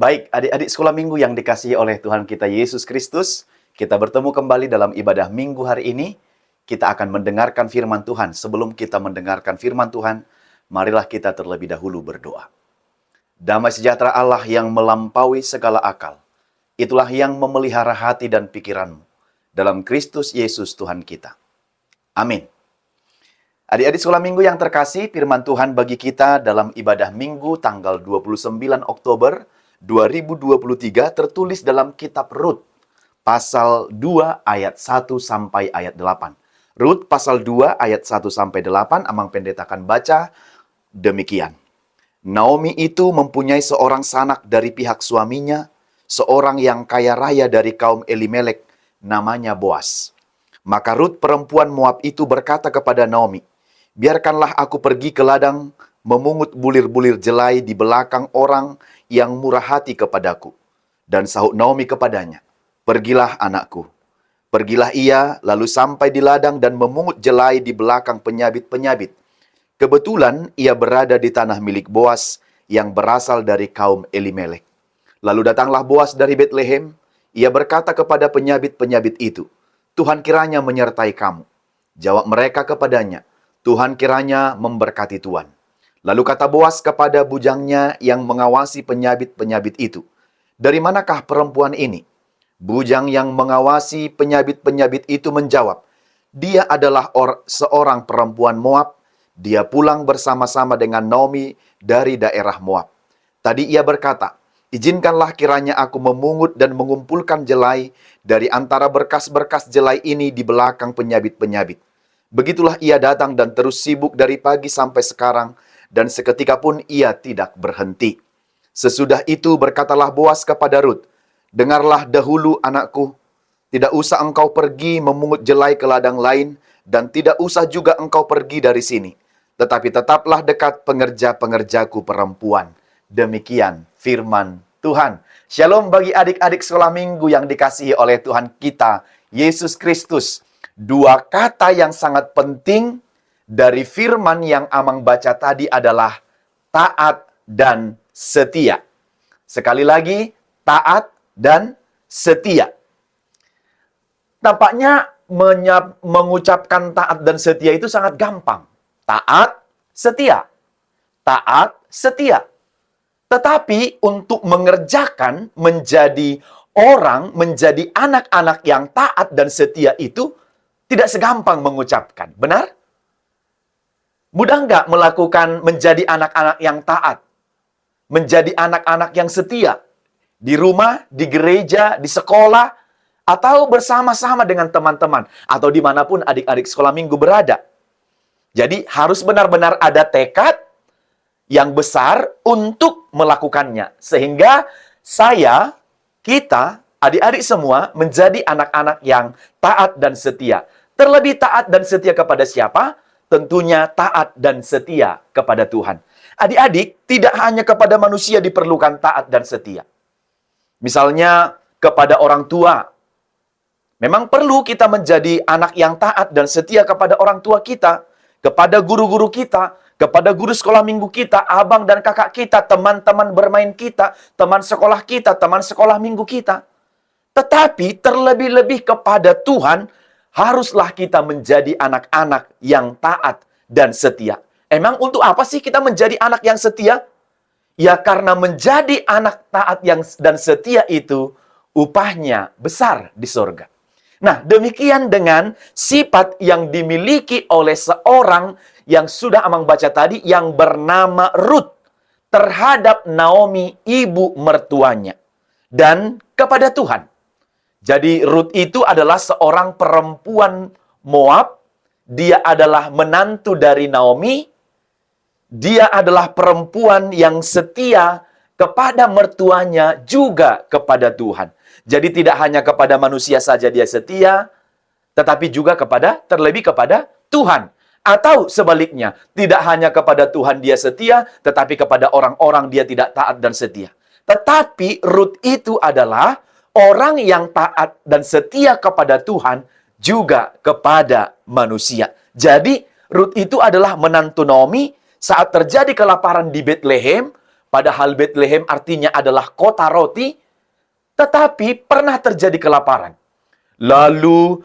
Baik, adik-adik sekolah minggu yang dikasihi oleh Tuhan kita Yesus Kristus, kita bertemu kembali dalam ibadah minggu hari ini. Kita akan mendengarkan firman Tuhan. Sebelum kita mendengarkan firman Tuhan, marilah kita terlebih dahulu berdoa. Damai sejahtera Allah yang melampaui segala akal, itulah yang memelihara hati dan pikiranmu dalam Kristus Yesus Tuhan kita. Amin. Adik-adik sekolah minggu yang terkasih, firman Tuhan bagi kita dalam ibadah minggu tanggal 29 Oktober 2023 tertulis dalam kitab Rut, pasal 2 ayat 1 sampai ayat 8. Rut pasal 2 ayat 1 sampai 8, Amang Pendeta akan baca demikian. Naomi itu mempunyai seorang sanak dari pihak suaminya, seorang yang kaya raya dari kaum Elimelek, namanya Boas. Maka Rut perempuan Moab itu berkata kepada Naomi, "Biarkanlah aku pergi ke ladang memungut bulir-bulir jelai di belakang orang yang murah hati kepadaku." Dan sahut Naomi kepadanya, "Pergilah anakku." Pergilah ia, lalu sampai di ladang dan memungut jelai di belakang penyabit-penyabit. Kebetulan ia berada di tanah milik Boas yang berasal dari kaum Elimelek. Lalu datanglah Boas dari Betlehem. Ia berkata kepada penyabit-penyabit itu, "Tuhan kiranya menyertai kamu." Jawab mereka kepadanya, "Tuhan kiranya memberkati tuan." Lalu kata Boas kepada bujangnya yang mengawasi penyabit-penyabit itu, "Dari manakah perempuan ini?" Bujang yang mengawasi penyabit-penyabit itu menjawab, "Dia adalah seorang perempuan Moab. Dia pulang bersama-sama dengan Naomi dari daerah Moab. Tadi ia berkata, 'Izinkanlah kiranya aku memungut dan mengumpulkan jelai dari antara berkas-berkas jelai ini di belakang penyabit-penyabit.' Begitulah ia datang dan terus sibuk dari pagi sampai sekarang, dan seketika pun ia tidak berhenti." Sesudah itu berkatalah Boas kepada Rut, "Dengarlah dahulu anakku, tidak usah engkau pergi memungut jelai ke ladang lain, dan tidak usah juga engkau pergi dari sini. Tetapi tetaplah dekat pengerja-pengerjaku perempuan." Demikian firman Tuhan. Shalom bagi adik-adik sekolah minggu yang dikasihi oleh Tuhan kita, Yesus Kristus. Dua kata yang sangat penting dari firman yang Amang baca tadi adalah taat dan setia. Sekali lagi, taat dan setia. Tampaknya mengucapkan taat dan setia itu sangat gampang. Taat, setia. Taat, setia. Tetapi untuk mengerjakan menjadi orang, menjadi anak-anak yang taat dan setia itu tidak segampang mengucapkan. Benar? Mudah nggak melakukan menjadi anak-anak yang taat? Menjadi anak-anak yang setia? Di rumah, di gereja, di sekolah, atau bersama-sama dengan teman-teman, atau dimanapun adik-adik sekolah minggu berada. Jadi harus benar-benar ada tekad yang besar untuk melakukannya. Sehingga kita, adik-adik semua menjadi anak-anak yang taat dan setia. Terlebih taat dan setia kepada siapa? Tentunya taat dan setia kepada Tuhan. Adik-adik, tidak hanya kepada manusia diperlukan taat dan setia. Misalnya kepada orang tua. Memang perlu kita menjadi anak yang taat dan setia kepada orang tua kita, kepada guru-guru kita, kepada guru sekolah minggu kita, abang dan kakak kita, teman-teman bermain kita, teman sekolah kita, teman sekolah minggu kita. Tetapi terlebih-lebih kepada Tuhan, haruslah kita menjadi anak-anak yang taat dan setia. Emang untuk apa sih kita menjadi anak yang setia? Ya karena menjadi anak taat dan setia itu upahnya besar di surga. Nah, demikian dengan sifat yang dimiliki oleh seorang yang sudah Amang baca tadi, yang bernama Rut, terhadap Naomi, ibu mertuanya, dan kepada Tuhan. Jadi Rut itu adalah seorang perempuan Moab, dia adalah menantu dari Naomi, dia adalah perempuan yang setia kepada mertuanya juga kepada Tuhan. Jadi tidak hanya kepada manusia saja dia setia, tetapi juga terlebih kepada Tuhan. Atau sebaliknya, tidak hanya kepada Tuhan dia setia, tetapi kepada orang-orang dia tidak taat dan setia. Tetapi Rut itu adalah orang yang taat dan setia kepada Tuhan juga kepada manusia. Jadi Rut itu adalah menantu Naomi. Saat terjadi kelaparan di Betlehem, Padahal Bethlehem artinya adalah kota roti, tetapi pernah terjadi kelaparan. Lalu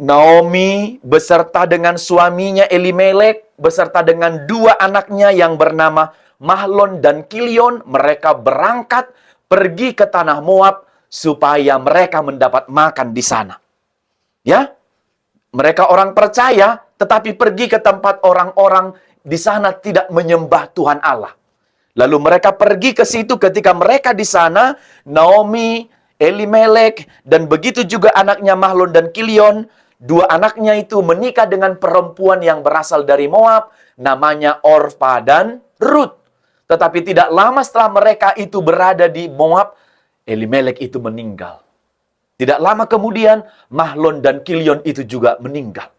Naomi beserta dengan suaminya Elimelek, beserta dengan dua anaknya yang bernama Mahlon dan Kilion, mereka berangkat pergi ke tanah Moab supaya mereka mendapat makan di sana. Ya, mereka orang percaya, tetapi pergi ke tempat orang-orang di sana tidak menyembah Tuhan Allah. Lalu mereka pergi ke situ. Ketika mereka di sana, Naomi, Elimelek, dan begitu juga anaknya Mahlon dan Kilion, dua anaknya itu menikah dengan perempuan yang berasal dari Moab, namanya Orpa dan Rut. Tetapi tidak lama setelah mereka itu berada di Moab, Elimelek itu meninggal. Tidak lama kemudian, Mahlon dan Kilion itu juga meninggal.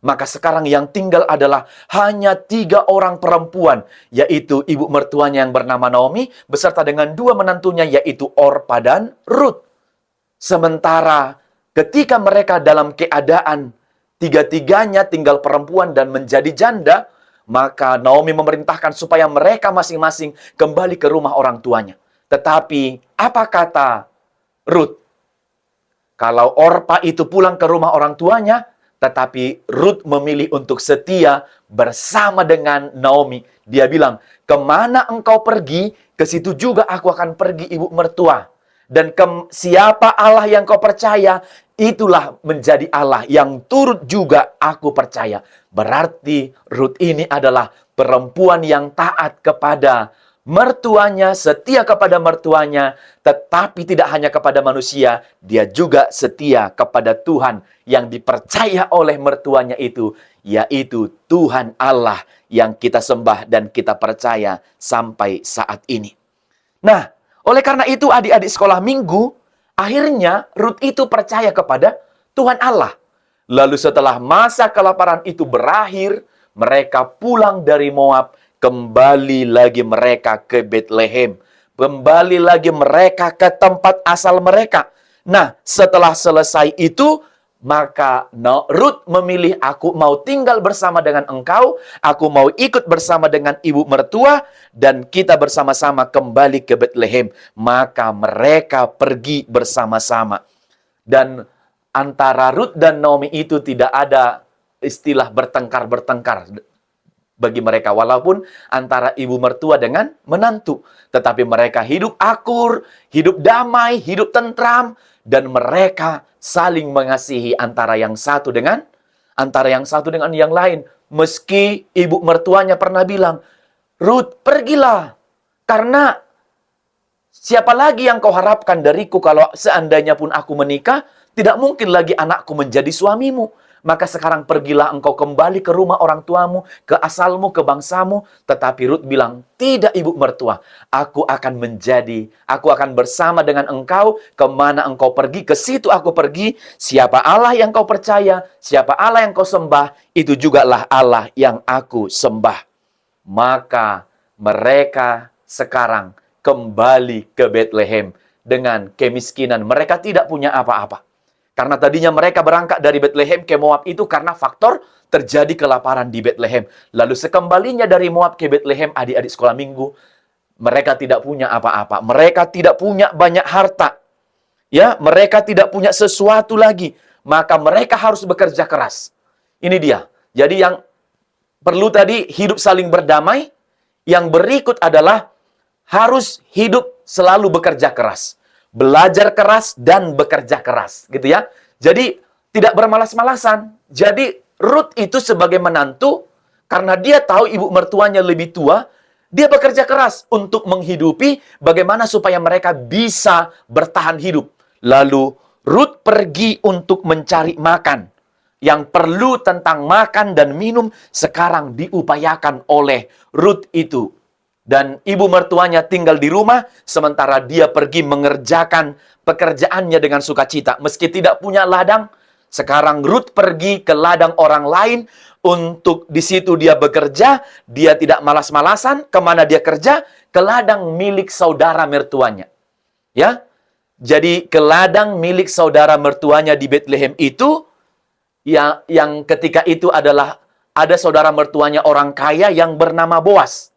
Maka sekarang yang tinggal adalah hanya 3 orang perempuan, yaitu ibu mertuanya yang bernama Naomi, beserta dengan 2 menantunya, yaitu Orpa dan Rut. Sementara ketika mereka dalam keadaan 3-tiganya tinggal perempuan dan menjadi janda, maka Naomi memerintahkan supaya mereka masing-masing kembali ke rumah orang tuanya. Tetapi apa kata Rut? Kalau Orpa itu pulang ke rumah orang tuanya, tetapi Rut memilih untuk setia bersama dengan Naomi. Dia bilang, kemana engkau pergi, ke situ juga aku akan pergi, ibu mertua. Dan siapa Allah yang kau percaya, itulah menjadi Allah yang turut juga aku percaya. Berarti Rut ini adalah perempuan yang taat kepada mertuanya, setia kepada mertuanya, tetapi tidak hanya kepada manusia, dia juga setia kepada Tuhan yang dipercaya oleh mertuanya itu, yaitu Tuhan Allah yang kita sembah dan kita percaya sampai saat ini. Nah, oleh karena itu adik-adik sekolah minggu, akhirnya Rut itu percaya kepada Tuhan Allah. Lalu setelah masa kelaparan itu berakhir, mereka pulang dari Moab, kembali lagi mereka ke Bethlehem. Kembali lagi mereka ke tempat asal mereka. Nah, setelah selesai itu, maka Rut memilih, aku mau tinggal bersama dengan engkau, aku mau ikut bersama dengan ibu mertua, dan kita bersama-sama kembali ke Bethlehem. Maka mereka pergi bersama-sama. Dan antara Rut dan Naomi itu tidak ada istilah bertengkar-bertengkar bagi mereka, walaupun antara ibu mertua dengan menantu, tetapi mereka hidup akur, hidup damai, hidup tentram, dan mereka saling mengasihi antara yang satu dengan yang lain. Meski ibu mertuanya pernah bilang, Rut, pergilah, karena siapa lagi yang kau harapkan dariku kalau seandainya pun aku menikah, tidak mungkin lagi anakku menjadi suamimu. Maka sekarang pergilah engkau kembali ke rumah orang tuamu, ke asalmu, ke bangsamu. Tetapi Rut bilang, tidak ibu mertua, aku akan bersama dengan engkau, kemana engkau pergi, ke situ aku pergi. Siapa Allah yang kau percaya, siapa Allah yang kau sembah, itu jugalah Allah yang aku sembah. Maka mereka sekarang kembali ke Bethlehem dengan kemiskinan. Mereka tidak punya apa-apa. Karena tadinya mereka berangkat dari Bethlehem ke Moab itu karena faktor terjadi kelaparan di Bethlehem. Lalu sekembalinya dari Moab ke Bethlehem, adik-adik sekolah minggu, mereka tidak punya apa-apa. Mereka tidak punya banyak harta. Ya, mereka tidak punya sesuatu lagi. Maka mereka harus bekerja keras. Ini dia. Jadi yang perlu tadi hidup saling berdamai. Yang berikut adalah harus hidup selalu bekerja keras. Belajar keras dan bekerja keras, gitu ya. Jadi tidak bermalas-malasan. Jadi Rut itu sebagai menantu, karena dia tahu ibu mertuanya lebih tua, dia bekerja keras untuk menghidupi bagaimana supaya mereka bisa bertahan hidup. Lalu Rut pergi untuk mencari makan. Yang perlu tentang makan dan minum sekarang diupayakan oleh Rut itu. Dan ibu mertuanya tinggal di rumah, sementara dia pergi mengerjakan pekerjaannya dengan sukacita. Meski tidak punya ladang, sekarang Rut pergi ke ladang orang lain untuk di situ dia bekerja. Dia tidak malas-malasan. Kemana dia kerja? Ke ladang milik saudara mertuanya. Ya, jadi ke ladang milik saudara mertuanya di Bethlehem itu, yang ketika itu adalah ada saudara mertuanya orang kaya yang bernama Boas.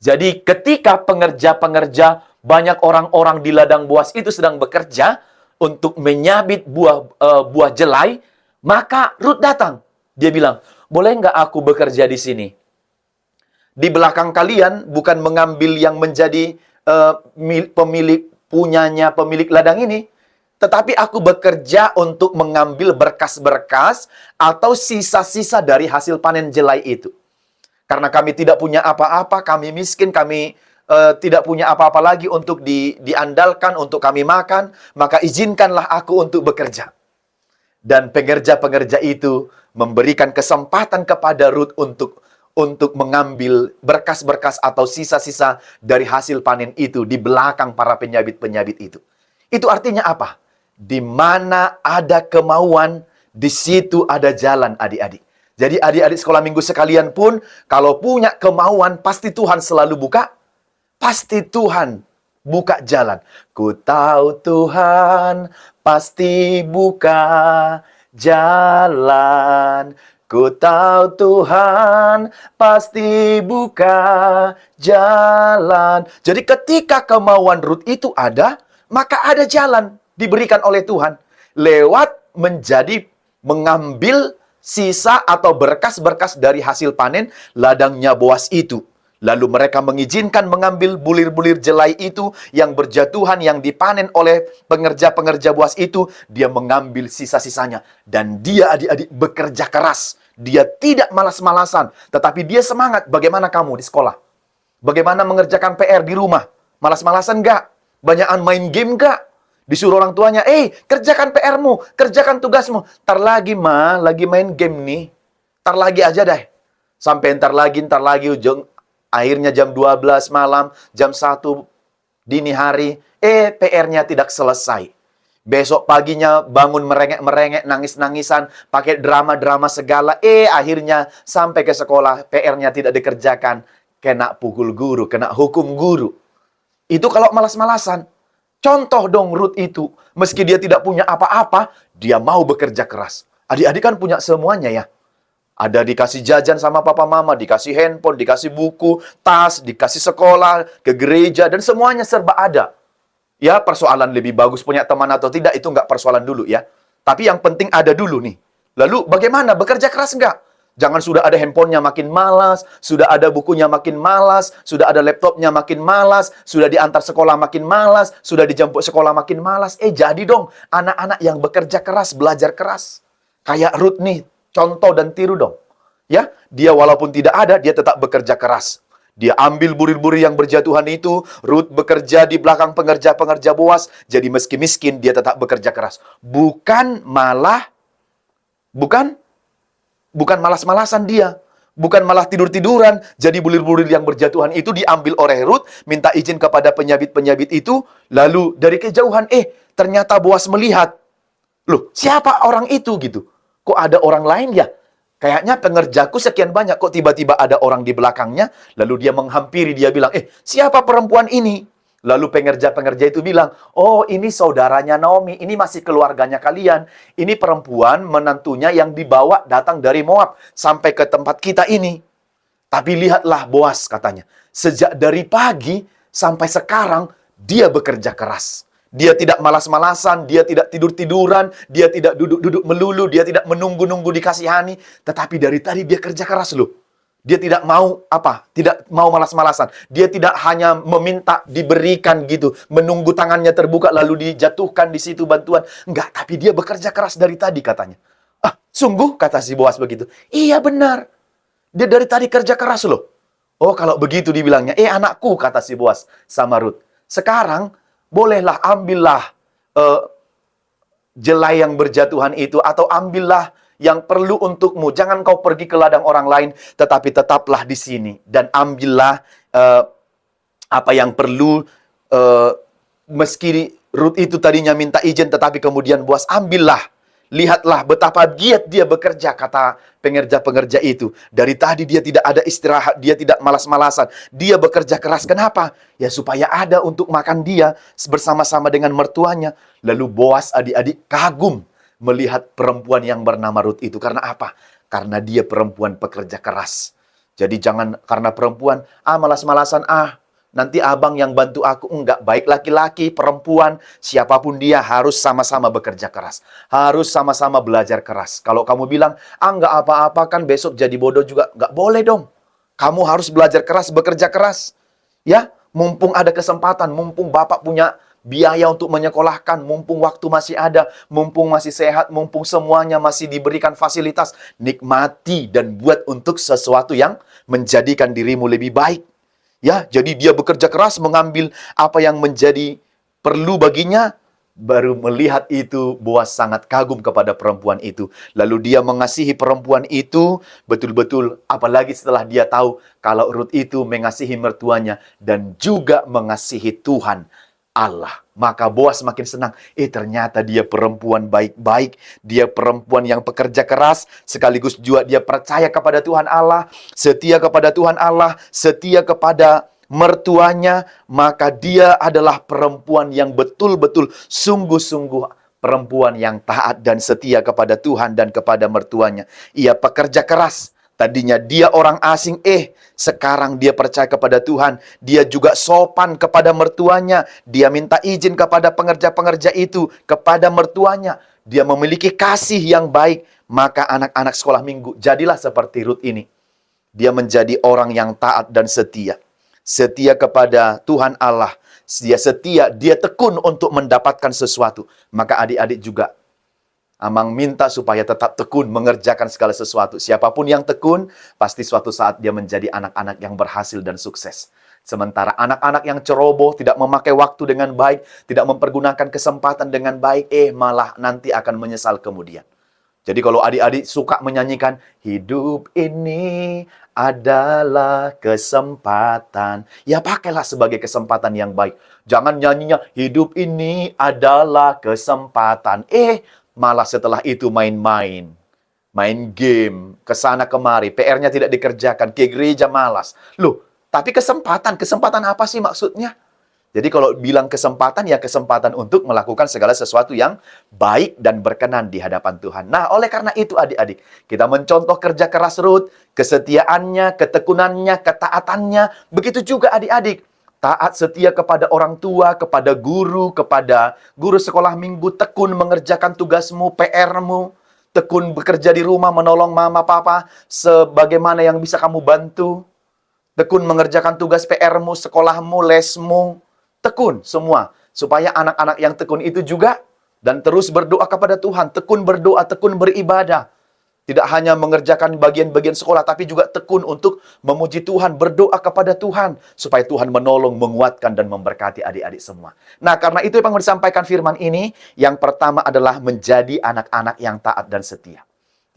Jadi ketika pengerja-pengerja, banyak orang-orang di ladang Boas itu sedang bekerja untuk menyabit buah jelai, maka Rut datang. Dia bilang, boleh nggak aku bekerja di sini? Di belakang kalian bukan mengambil yang menjadi pemilik ladang ini, tetapi aku bekerja untuk mengambil berkas-berkas atau sisa-sisa dari hasil panen jelai itu. Karena kami tidak punya apa-apa, kami miskin, kami tidak punya apa-apa lagi untuk diandalkan, untuk kami makan, maka izinkanlah aku untuk bekerja. Dan pengerja-pengerja itu memberikan kesempatan kepada Rut untuk mengambil berkas-berkas atau sisa-sisa dari hasil panen itu di belakang para penyabit-penyabit itu. Itu artinya apa? Di mana ada kemauan, di situ ada jalan, adik-adik. Jadi adik-adik sekolah minggu sekalian pun, kalau punya kemauan, pasti Tuhan selalu buka. Pasti Tuhan buka jalan. Ku tahu Tuhan pasti buka jalan. Ku tahu Tuhan pasti buka jalan. Jadi ketika kemauan Rut itu ada, maka ada jalan diberikan oleh Tuhan. Lewat mengambil sisa atau berkas-berkas dari hasil panen ladangnya Boas itu. Lalu mereka mengizinkan mengambil bulir-bulir jelai itu yang berjatuhan, yang dipanen oleh pengerja-pengerja Boas itu. Dia mengambil sisa-sisanya. Dan dia adik-adik bekerja keras. Dia tidak malas-malasan. Tetapi dia semangat. Bagaimana kamu di sekolah? Bagaimana mengerjakan PR di rumah? Malas-malasan nggak? Banyakan main game nggak? Disuruh orang tuanya, kerjakan PR-mu, kerjakan tugasmu. Ntar lagi, Ma, lagi main game nih. Ntar lagi aja deh. Sampai ntar lagi, ujung. Akhirnya jam 12 malam, jam 1 dini hari, PR-nya tidak selesai. Besok paginya bangun merengek-merengek, nangis-nangisan, pakai drama-drama segala. Akhirnya sampai ke sekolah, PR-nya tidak dikerjakan. Kena pukul guru, kena hukum guru. Itu kalau malas-malasan. Contoh dong Rut itu, meski dia tidak punya apa-apa, dia mau bekerja keras. Adik-adik kan punya semuanya ya. Ada dikasih jajan sama papa mama, dikasih handphone, dikasih buku, tas, dikasih sekolah, ke gereja, dan semuanya serba ada. Ya, persoalan lebih bagus punya teman atau tidak, itu nggak persoalan dulu ya. Tapi yang penting ada dulu nih. Lalu bagaimana? Bekerja keras nggak? Jangan sudah ada handphonenya makin malas, sudah ada bukunya makin malas, sudah ada laptopnya makin malas, sudah diantar sekolah makin malas, sudah dijemput sekolah makin malas. Jadi dong, anak-anak yang bekerja keras, belajar keras. Kayak Rut nih, contoh dan tiru dong. Ya, dia walaupun tidak ada, dia tetap bekerja keras. Dia ambil burir-burir yang berjatuhan itu, Rut bekerja di belakang pengerja-pengerja Boas, jadi meski miskin, dia tetap bekerja keras. Bukan malas-malasan dia. Bukan malah tidur-tiduran. Jadi bulir-bulir yang berjatuhan itu diambil oleh Rut, minta izin kepada penyabit-penyabit itu, lalu dari kejauhan, ternyata Boas melihat. Loh, siapa orang itu gitu? Kok ada orang lain ya? Kayaknya pengerjaku sekian banyak, kok tiba-tiba ada orang di belakangnya, lalu dia menghampiri, dia bilang, siapa perempuan ini? Lalu pengerja-pengerja itu bilang, ini saudaranya Naomi, ini masih keluarganya kalian. Ini perempuan menantunya yang dibawa datang dari Moab sampai ke tempat kita ini. Tapi lihatlah Boas katanya, sejak dari pagi sampai sekarang dia bekerja keras. Dia tidak malas-malasan, dia tidak tidur-tiduran, dia tidak duduk-duduk melulu, dia tidak menunggu-nunggu dikasihani. Tetapi dari tadi dia kerja keras loh. Dia tidak mau tidak mau malas-malasan. Dia tidak hanya meminta diberikan gitu, menunggu tangannya terbuka lalu dijatuhkan di situ bantuan. Enggak, tapi dia bekerja keras dari tadi katanya. Sungguh kata si Boas begitu. Iya benar. Dia dari tadi kerja keras loh. Kalau begitu dibilangnya, anakku kata si Boas sama Rut. Sekarang bolehlah ambillah jelai yang berjatuhan itu atau ambillah yang perlu untukmu. Jangan kau pergi ke ladang orang lain, tetapi tetaplah di sini. Dan ambillah apa yang perlu. Meski Rut itu tadinya minta izin, tetapi kemudian Boas ambillah. Lihatlah betapa giat dia bekerja, kata pengerja-pengerja itu. Dari tadi dia tidak ada istirahat, dia tidak malas-malasan. Dia bekerja keras, kenapa? Ya supaya ada untuk makan dia bersama-sama dengan mertuanya. Lalu Boas adik-adik kagum melihat perempuan yang bernama Rut itu. Karena apa? Karena dia perempuan pekerja keras. Jadi jangan karena perempuan, malas-malasan, nanti abang yang bantu aku. Enggak, baik laki-laki, perempuan, siapapun dia harus sama-sama bekerja keras. Harus sama-sama belajar keras. Kalau kamu bilang, enggak apa-apa kan besok jadi bodoh juga. Enggak boleh dong. Kamu harus belajar keras, bekerja keras. Ya, mumpung ada kesempatan, mumpung Bapak punya biaya untuk menyekolahkan, mumpung waktu masih ada, mumpung masih sehat, mumpung semuanya masih diberikan fasilitas, nikmati dan buat untuk sesuatu yang menjadikan dirimu lebih baik. Ya, jadi dia bekerja keras mengambil apa yang menjadi perlu baginya. Baru melihat itu, Boas sangat kagum kepada perempuan itu. Lalu dia mengasihi perempuan itu betul-betul, apalagi setelah dia tahu kalau Ruth itu mengasihi mertuanya dan juga mengasihi Tuhan Allah. Maka Boas makin senang. Ternyata dia perempuan baik-baik. Dia perempuan yang pekerja keras. Sekaligus juga dia percaya kepada Tuhan Allah. Setia kepada Tuhan Allah. Setia kepada mertuanya. Maka dia adalah perempuan yang betul-betul sungguh-sungguh perempuan yang taat dan setia kepada Tuhan dan kepada mertuanya. Ia pekerja keras. Tadinya dia orang asing, sekarang dia percaya kepada Tuhan. Dia juga sopan kepada mertuanya. Dia minta izin kepada pengerja-pengerja itu, kepada mertuanya. Dia memiliki kasih yang baik. Maka anak-anak sekolah minggu, jadilah seperti Ruth ini. Dia menjadi orang yang taat dan setia. Setia kepada Tuhan Allah. Dia setia, dia tekun untuk mendapatkan sesuatu. Maka adik-adik juga, Amang minta supaya tetap tekun mengerjakan segala sesuatu. Siapapun yang tekun, pasti suatu saat dia menjadi anak-anak yang berhasil dan sukses. Sementara anak-anak yang ceroboh, tidak memakai waktu dengan baik, tidak mempergunakan kesempatan dengan baik, malah nanti akan menyesal kemudian. Jadi kalau adik-adik suka menyanyikan, hidup ini adalah kesempatan. Ya pakailah sebagai kesempatan yang baik. Jangan nyanyinya, hidup ini adalah kesempatan. Malah setelah itu main-main. Main game, kesana kemari, PR-nya tidak dikerjakan, ke gereja malas. Loh, tapi kesempatan apa sih maksudnya? Jadi kalau bilang kesempatan, ya kesempatan untuk melakukan segala sesuatu yang baik dan berkenan di hadapan Tuhan. Nah, oleh karena itu adik-adik, kita mencontoh kerja keras Ruth, kesetiaannya, ketekunannya, ketaatannya. Begitu juga adik-adik. Taat setia kepada orang tua, kepada guru sekolah minggu, tekun mengerjakan tugasmu, PR-mu, tekun bekerja di rumah, menolong mama, papa, sebagaimana yang bisa kamu bantu. Tekun mengerjakan tugas PR-mu, sekolahmu, lesmu, tekun semua. Supaya anak-anak yang tekun itu juga, dan terus berdoa kepada Tuhan, tekun berdoa, tekun beribadah. Tidak hanya mengerjakan bagian-bagian sekolah, tapi juga tekun untuk memuji Tuhan, berdoa kepada Tuhan, supaya Tuhan menolong, menguatkan, dan memberkati adik-adik semua. Nah, karena itu yang disampaikan firman ini, yang pertama adalah menjadi anak-anak yang taat dan setia.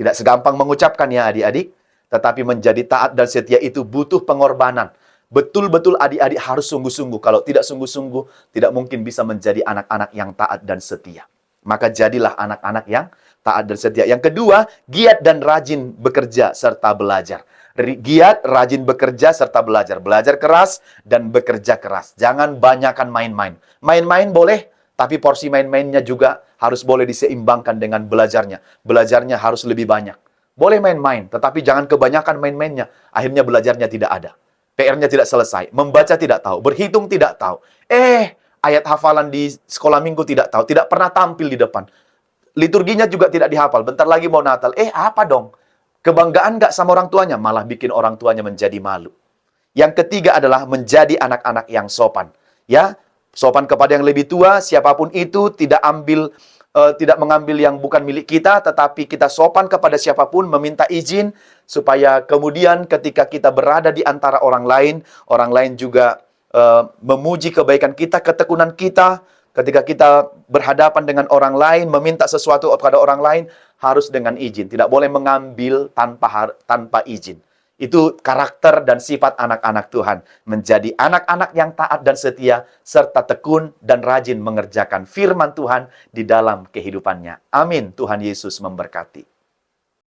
Tidak segampang mengucapkan ya adik-adik, tetapi menjadi taat dan setia itu butuh pengorbanan. Betul-betul adik-adik harus sungguh-sungguh. Kalau tidak sungguh-sungguh, tidak mungkin bisa menjadi anak-anak yang taat dan setia. Maka jadilah anak-anak yang taat dan setia. Yang kedua, giat dan rajin bekerja serta belajar. Giat, rajin bekerja serta belajar. Belajar keras dan bekerja keras. Jangan banyakkan main-main. Main-main boleh, tapi porsi main-mainnya juga harus boleh diseimbangkan dengan belajarnya. Belajarnya harus lebih banyak. Boleh main-main, tetapi jangan kebanyakan main-mainnya. Akhirnya belajarnya tidak ada. PR-nya tidak selesai. Membaca tidak tahu. Berhitung tidak tahu. Ayat hafalan di sekolah minggu tidak tahu. Tidak pernah tampil di depan. Liturginya juga tidak dihafal. Bentar lagi mau Natal. Apa dong? Kebanggaan nggak sama orang tuanya? Malah bikin orang tuanya menjadi malu. Yang ketiga adalah menjadi anak-anak yang sopan. Ya, sopan kepada yang lebih tua. Siapapun itu tidak mengambil yang bukan milik kita, tetapi kita sopan kepada siapapun, meminta izin, supaya kemudian ketika kita berada di antara orang lain juga memuji kebaikan kita, ketekunan kita. Ketika kita berhadapan dengan orang lain, meminta sesuatu kepada orang lain, harus dengan izin. Tidak boleh mengambil tanpa izin. Itu karakter dan sifat anak-anak Tuhan. Menjadi anak-anak yang taat dan setia, serta tekun dan rajin mengerjakan firman Tuhan di dalam kehidupannya. Amin. Tuhan Yesus memberkati.